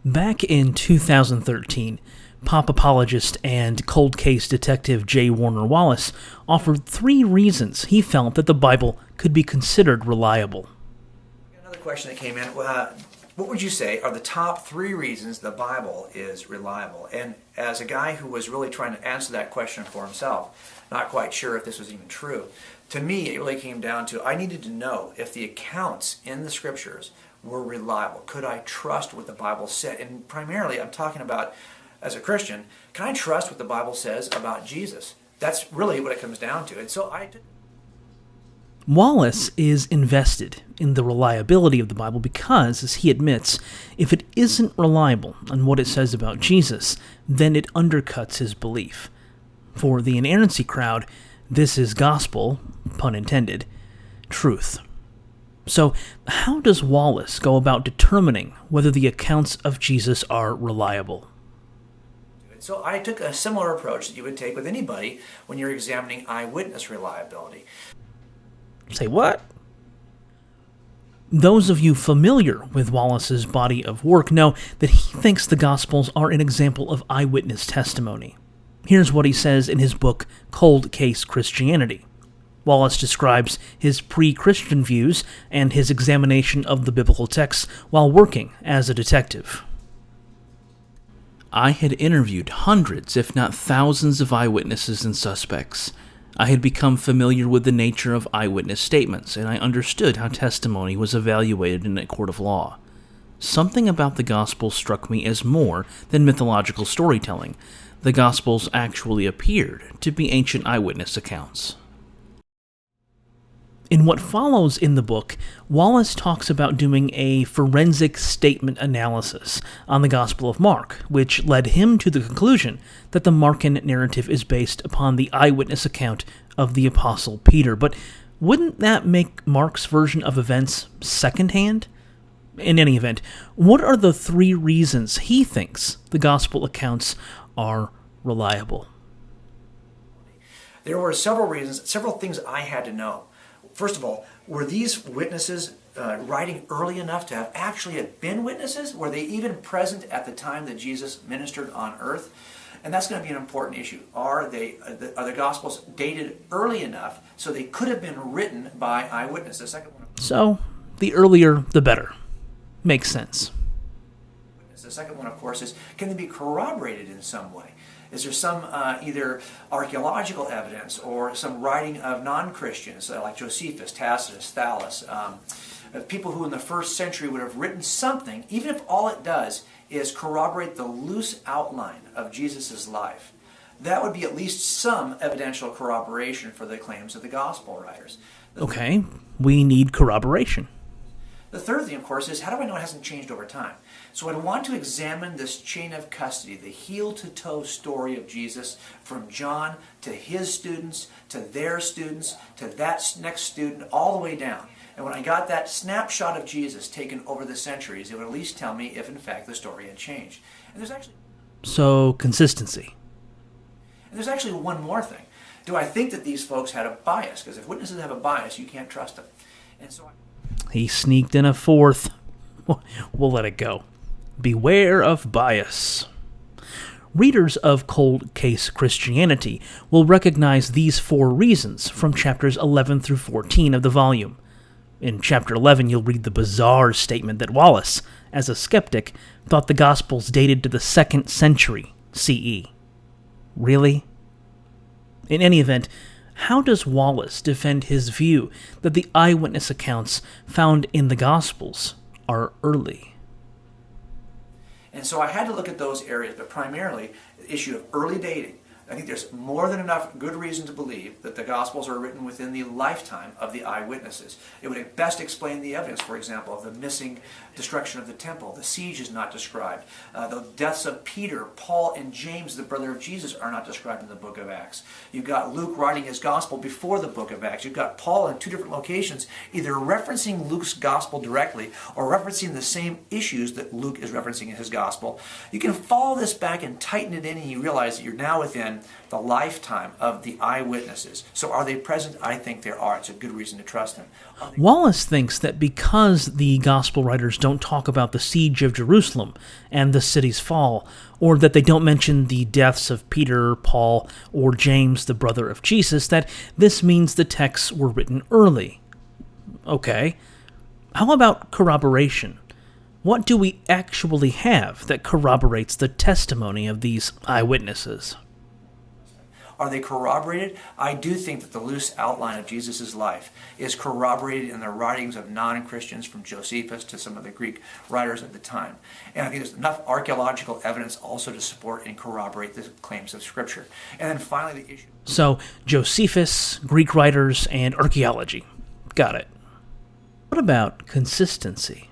Back in 2013, pop apologist and cold case detective J. Warner Wallace offered 3 reasons he felt that the Bible could be considered reliable. Another question that came in, what would you say are the top 3 reasons the Bible is reliable? And as a guy who was really trying to answer that question for himself, not quite sure if this was even true, to me it really came down to I needed to know if the accounts in the Scriptures were reliable. Could I trust what the Bible said? And primarily I'm talking about, as a Christian, can I trust what the Bible says about Jesus? That's really what it comes down to. And so Wallace is invested in the reliability of the Bible because, as he admits, if it isn't reliable on what it says about Jesus, then it undercuts his belief. For the inerrancy crowd, this is gospel, pun intended, truth. So, how does Wallace go about determining whether the accounts of Jesus are reliable? So I took a similar approach that you would take with anybody when you're examining eyewitness reliability. Say what? Those of you familiar with Wallace's body of work know that he thinks the Gospels are an example of eyewitness testimony. Here's what he says in his book, Cold Case Christianity. Wallace describes his pre-Christian views and his examination of the biblical texts while working as a detective. I had interviewed hundreds, if not thousands, of eyewitnesses and suspects. I had become familiar with the nature of eyewitness statements, and I understood how testimony was evaluated in a court of law. Something about the Gospels struck me as more than mythological storytelling. The Gospels actually appeared to be ancient eyewitness accounts. In what follows in the book, Wallace talks about doing a forensic statement analysis on the Gospel of Mark, which led him to the conclusion that the Markan narrative is based upon the eyewitness account of the Apostle Peter. But wouldn't that make Mark's version of events secondhand? In any event, what are the 3 reasons he thinks the Gospel accounts are reliable? There were several reasons, several things I had to know. First of all, were these witnesses writing early enough to have actually been witnesses? Were they even present at the time that Jesus ministered on earth? And that's going to be an important issue. Are the Gospels dated early enough so they could have been written by eyewitnesses? So, the earlier, the better. Makes sense. The second one, of course, is can they be corroborated in some way? Is there some either archaeological evidence or some writing of non-Christians like Josephus, Tacitus, Thallus, people who in the 1st century would have written something, even if all it does is corroborate the loose outline of Jesus' life? That would be at least some evidential corroboration for the claims of the gospel writers. Okay, we need corroboration. The third thing, of course, is how do I know it hasn't changed over time? So I'd want to examine this chain of custody, the heel-to-toe story of Jesus, from John to his students, to their students, to that next student, all the way down. And when I got that snapshot of Jesus taken over the centuries, it would at least tell me if, in fact, the story had changed. And there's actually... So, consistency. And there's actually one more thing. Do I think that these folks had a bias? Because if witnesses have a bias, you can't trust them. And so he sneaked in a 4th. We'll let it go. Beware of bias. Readers of Cold Case Christianity will recognize these 4 reasons from chapters 11 through 14 of the volume. In chapter 11, you'll read the bizarre statement that Wallace, as a skeptic, thought the Gospels dated to the 2nd century CE. Really? In any event, how does Wallace defend his view that the eyewitness accounts found in the Gospels are early? And so I had to look at those areas, but primarily the issue of early dating. I think there's more than enough good reason to believe that the Gospels are written within the lifetime of the eyewitnesses. It would best explain the evidence, for example, of the missing destruction of the temple. The siege is not described. The deaths of Peter, Paul, and James, the brother of Jesus, are not described in the book of Acts. You've got Luke writing his Gospel before the book of Acts. You've got Paul in 2 different locations, either referencing Luke's Gospel directly or referencing the same issues that Luke is referencing in his Gospel. You can follow this back and tighten it in, and you realize that you're now within the lifetime of the eyewitnesses. So are they present? I think they are. It's a good reason to trust them. Wallace thinks that because the gospel writers don't talk about the siege of Jerusalem and the city's fall, or that they don't mention the deaths of Peter, Paul, or James, the brother of Jesus, that this means the texts were written early. Okay. How about corroboration? What do we actually have that corroborates the testimony of these eyewitnesses? Are they corroborated? I do think that the loose outline of Jesus' life is corroborated in the writings of non-Christians, from Josephus to some of the Greek writers at the time. And I think there's enough archaeological evidence also to support and corroborate the claims of Scripture. And then finally the issue... So, Josephus, Greek writers, and archaeology. Got it. What about consistency?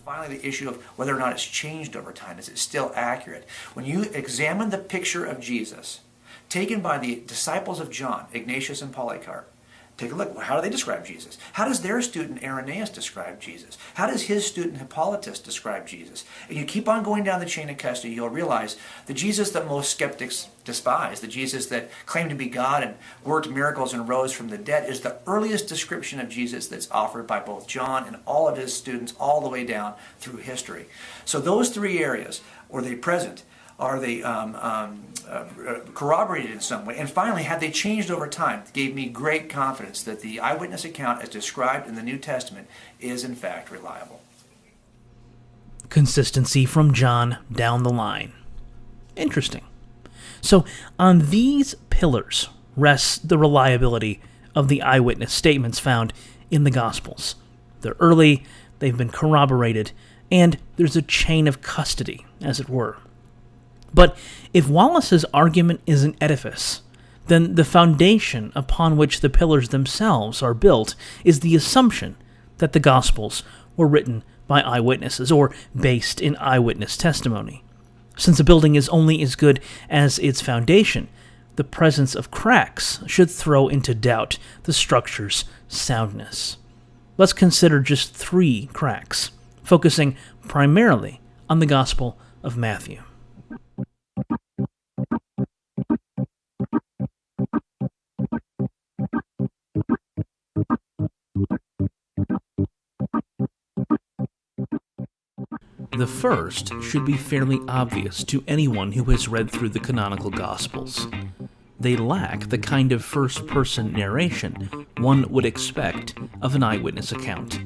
Finally, the issue of whether or not it's changed over time. Is it still accurate? When you examine the picture of Jesus taken by the disciples of John, Ignatius and Polycarp, take a look. How do they describe Jesus? How does their student Irenaeus describe Jesus? How does his student Hippolytus describe Jesus? And you keep on going down the chain of custody, you'll realize the Jesus that most skeptics despise, the Jesus that claimed to be God and worked miracles and rose from the dead, is the earliest description of Jesus that's offered by both John and all of his students all the way down through history. So those three areas, were they present? Are they corroborated in some way? And finally, have they changed over time? It gave me great confidence that the eyewitness account as described in the New Testament is in fact reliable. Consistency from John down the line. Interesting. So, on these pillars rests the reliability of the eyewitness statements found in the Gospels. They're early, they've been corroborated, and there's a chain of custody, as it were. But if Wallace's argument is an edifice, then the foundation upon which the pillars themselves are built is the assumption that the Gospels were written by eyewitnesses, or based in eyewitness testimony. Since a building is only as good as its foundation, the presence of cracks should throw into doubt the structure's soundness. Let's consider just 3 cracks, focusing primarily on the Gospel of Matthew. The first should be fairly obvious to anyone who has read through the canonical Gospels. They lack the kind of first-person narration one would expect of an eyewitness account.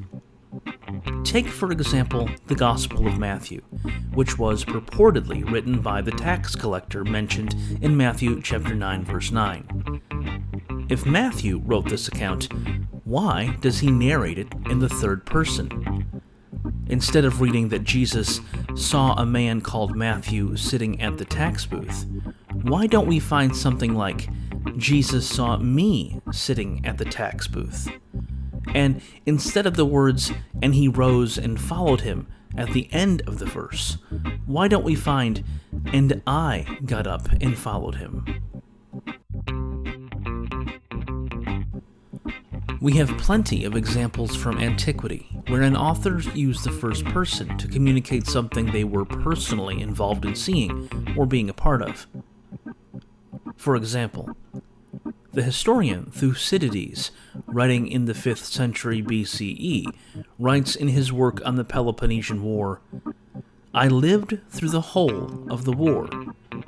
Take, for example, the Gospel of Matthew, which was purportedly written by the tax collector mentioned in Matthew chapter 9, verse 9. If Matthew wrote this account, why does he narrate it in the third person? Instead of reading that Jesus saw a man called Matthew sitting at the tax booth, why don't we find something like, Jesus saw me sitting at the tax booth? And instead of the words, and he rose and followed him, at the end of the verse, why don't we find, and I got up and followed him? We have plenty of examples from antiquity where an author used the first person to communicate something they were personally involved in seeing or being a part of. For example, the historian Thucydides, writing in the 5th century BCE, writes in his work on the Peloponnesian War, "I lived through the whole of the war,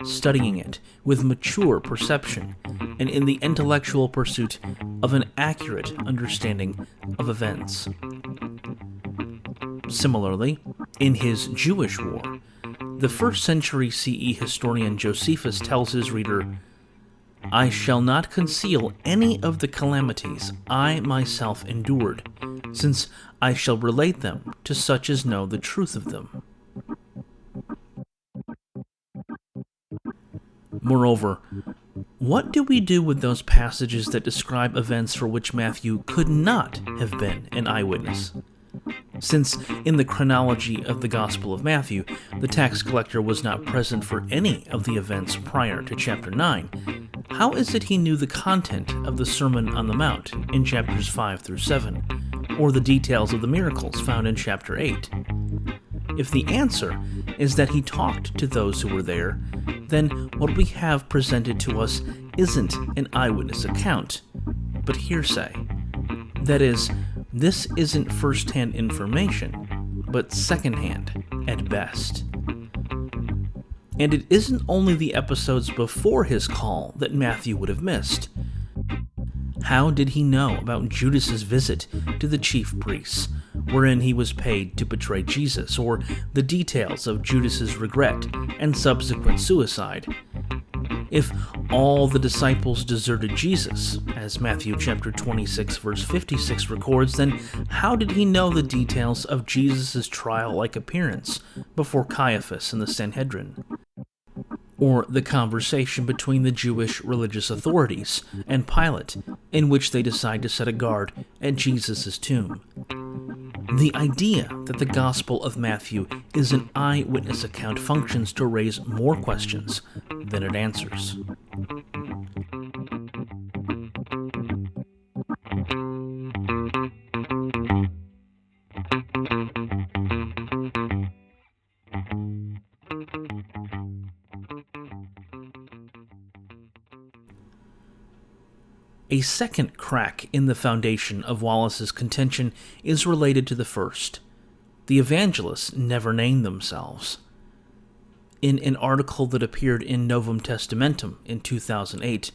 studying it with mature perception and in the intellectual pursuit of an accurate understanding of events." Similarly, in his Jewish War, the 1st century CE historian Josephus tells his reader, "I shall not conceal any of the calamities I myself endured, since I shall relate them to such as know the truth of them." Moreover, what do we do with those passages that describe events for which Matthew could not have been an eyewitness? Since in the chronology of the Gospel of Matthew, the tax collector was not present for any of the events prior to chapter 9, how is it he knew the content of the Sermon on the Mount in chapters 5 through 7, or the details of the miracles found in chapter 8? If the answer is that he talked to those who were there, then what we have presented to us isn't an eyewitness account, but hearsay. That is, this isn't first-hand information, but second-hand at best. And it isn't only the episodes before his call that Matthew would have missed. How did he know about Judas's visit to the chief priests, wherein he was paid to betray Jesus, or the details of Judas's regret and subsequent suicide? If all the disciples deserted Jesus, as Matthew chapter 26 verse 56 records, then how did he know the details of Jesus' trial-like appearance before Caiaphas and the Sanhedrin? Or the conversation between the Jewish religious authorities and Pilate, in which they decide to set a guard at Jesus' tomb? The idea that the Gospel of Matthew is an eyewitness account functions to raise more questions than it answers. A second crack in the foundation of Wallace's contention is related to the first. The evangelists never named themselves. In an article that appeared in Novum Testamentum in 2008,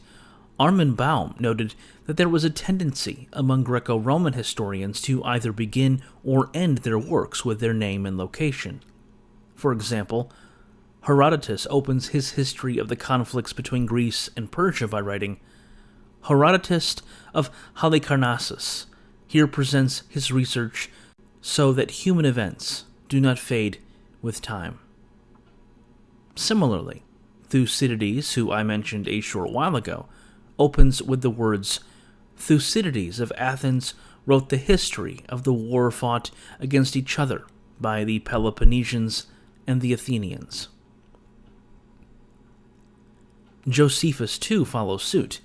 Armin Baum noted that there was a tendency among Greco-Roman historians to either begin or end their works with their name and location. For example, Herodotus opens his history of the conflicts between Greece and Persia by writing, Herodotus of Halicarnassus here presents his research so that human events do not fade with time. Similarly, Thucydides, who I mentioned a short while ago, opens with the words, Thucydides of Athens wrote the history of the war fought against each other by the Peloponnesians and the Athenians. Josephus too follows suit,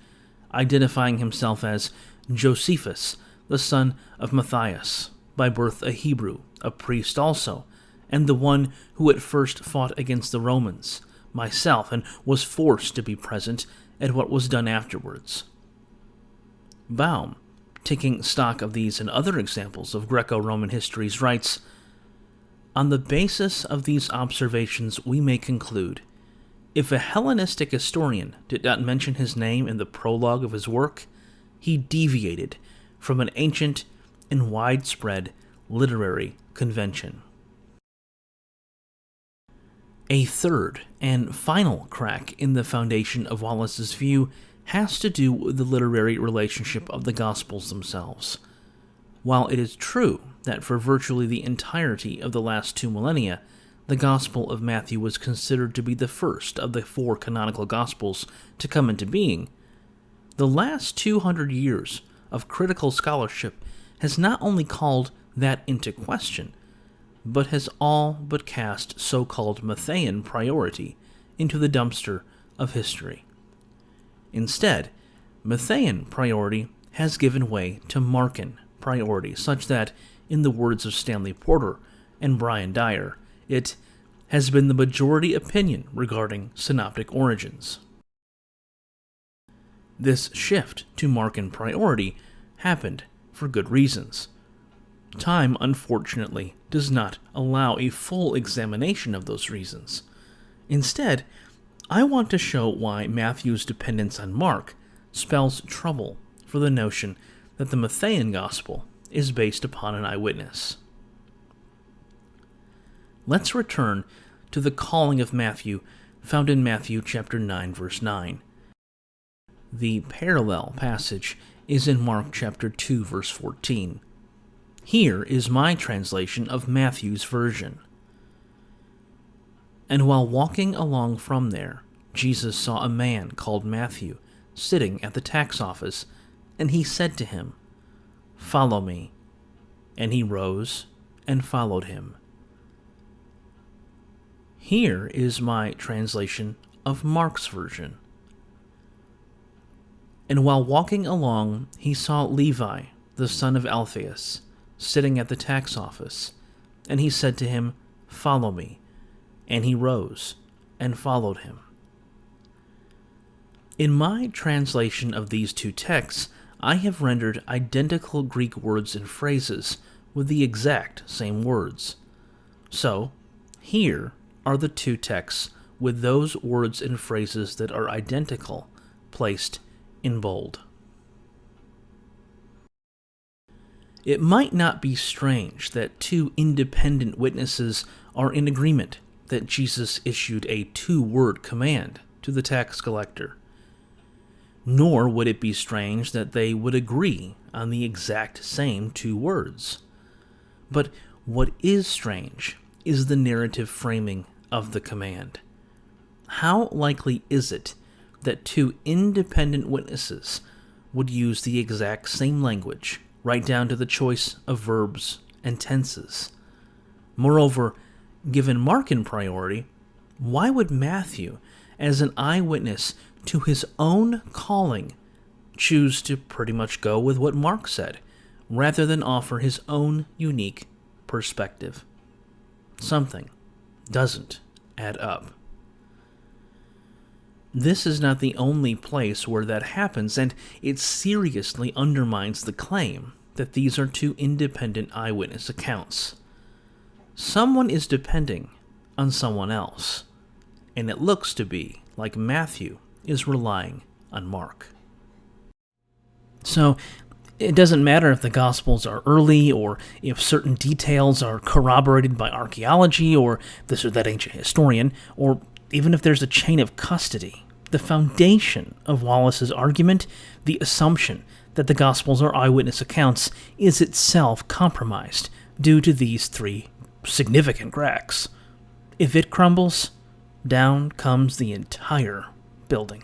identifying himself as Josephus, the son of Matthias, by birth a Hebrew, a priest also, and the one who at first fought against the Romans, myself, and was forced to be present at what was done afterwards. Baum, taking stock of these and other examples of Greco-Roman histories, writes, On the basis of these observations we may conclude, if a Hellenistic historian did not mention his name in the prologue of his work, he deviated from an ancient and widespread literary convention. A third and final crack in the foundation of Wallace's view has to do with the literary relationship of the Gospels themselves. While it is true that for virtually the entirety of the last 2 millennia, the Gospel of Matthew was considered to be the first of the 4 canonical Gospels to come into being, the last 200 years of critical scholarship has not only called that into question, but has all but cast so-called Matthean priority into the dumpster of history. Instead, Matthean priority has given way to Markan priority, such that, in the words of Stanley Porter and Brian Dyer, it has been the majority opinion regarding synoptic origins. This shift to Markan priority happened for good reasons. Time, unfortunately, does not allow a full examination of those reasons. Instead, I want to show why Matthew's dependence on Mark spells trouble for the notion that the Matthean Gospel is based upon an eyewitness. Let's return to the calling of Matthew found in Matthew chapter 9, verse 9. The parallel passage is in Mark chapter 2, verse 14. Here is my translation of Matthew's version. And while walking along from there, Jesus saw a man called Matthew sitting at the tax office, and he said to him, "Follow me." And he rose and followed him. Here is my translation of Mark's version. And while walking along, he saw Levi, the son of Alphaeus, sitting at the tax office, and he said to him, "Follow me." And he rose and followed him. In my translation of these two texts, I have rendered identical Greek words and phrases with the exact same words. So, here are the two texts with those words and phrases that are identical, placed in bold. It might not be strange that two independent witnesses are in agreement that Jesus issued a two-word command to the tax collector. Nor would it be strange that they would agree on the exact same two words. But what is strange is the narrative framing of the command. How likely is it that two independent witnesses would use the exact same language, right down to the choice of verbs and tenses? Moreover, given Markan priority, why would Matthew, as an eyewitness to his own calling, choose to pretty much go with what Mark said, rather than offer his own unique perspective? Something doesn't add up. This is not the only place where that happens, and it seriously undermines the claim that these are two independent eyewitness accounts. Someone is depending on someone else, and it looks to be like Matthew is relying on Mark. So, it doesn't matter if the Gospels are early, or if certain details are corroborated by archaeology, or this or that ancient historian, or even if there's a chain of custody. The foundation of Wallace's argument, the assumption that the Gospels are eyewitness accounts, is itself compromised due to these three significant cracks. If it crumbles, down comes the entire building.